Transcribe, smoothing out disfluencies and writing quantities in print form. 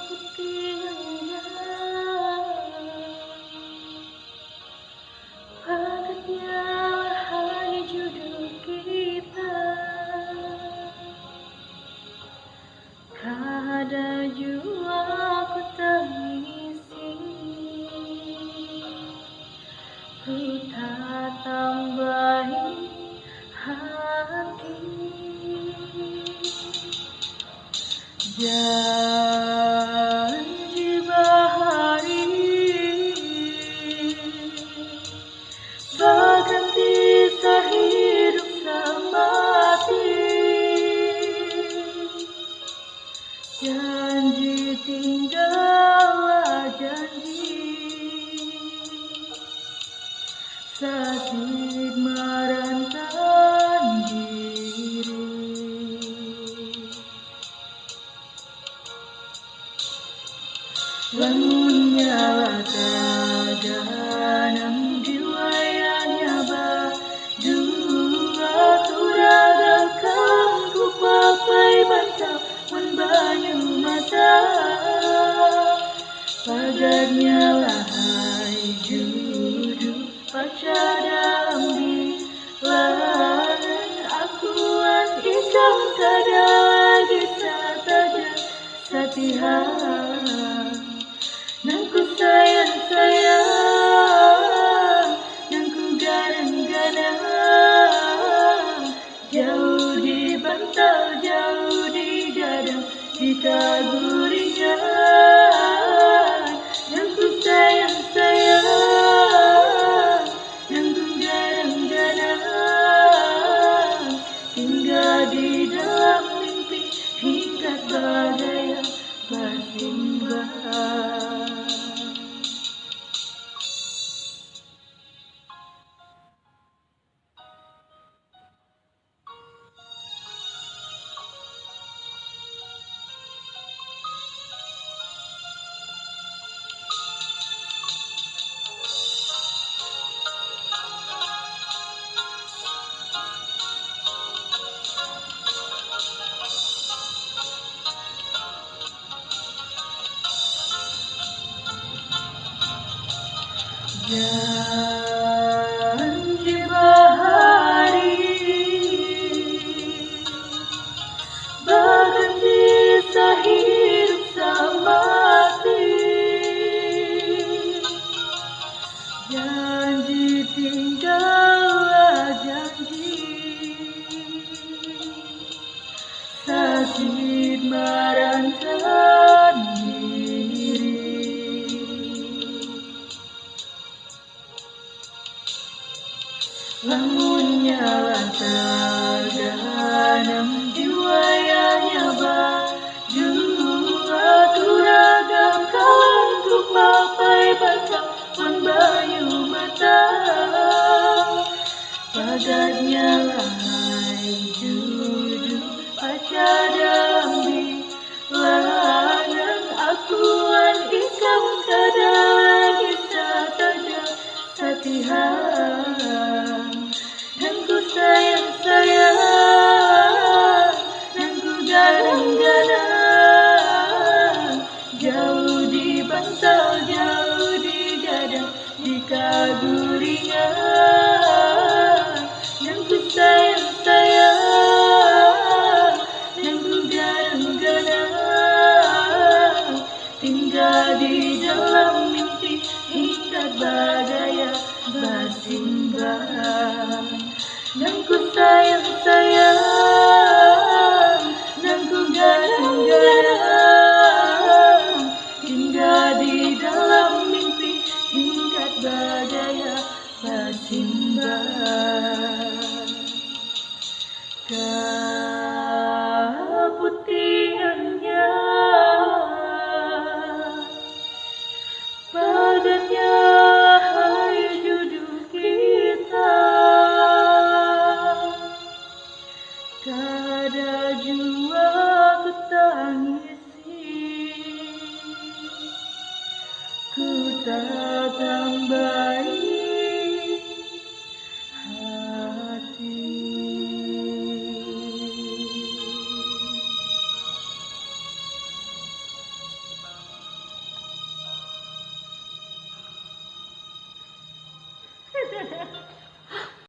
Putihnya padatnya hari jodoh kita, kada jua ku tangisi, ku tak tambahi hati. Janji bahari berganti sehidup semati, janji tinggallah janji, sakit merantau diri. Bangunnya terganang jiwanya berdua, ku ragakan ku papai bantal membanyu mata, padatnya lahai judul pacaran di lengan akuan ikam kada lagi saja satihan. Nangku sayang, nangku gadang-gadang, jauh di bantal, jauh di gadang, di kaguringan. Nangku sayang, nangku gadang-gadang, tinggal di dalam mimpi hingga badai yang bertimbang. Janji bahari berganti sehidup semati, janji tinggallah janji, sakit merantau diri. Bangunnya terganang jiwanya berdua, ku ragakan ku papai bantal membanyu mata, padatnya lahai judul pacaran di lengan akuan ikam kada lagi saja satihan. Nangku sayang, nangku gadang-gadang, jauh di bantal, jauh di gadang, di kaguringan. Nangku sayang, nangku gadang-gadang, tinggal di dalam mimpi hingga badai bertimbang. Nangku sayang, nangku gadang-gadang, tinggal di dalam mimpi hingga badai bertimbang. Keputihannya padatnya hari jodoh kita, kada jua ku tangisi, ku tak tambah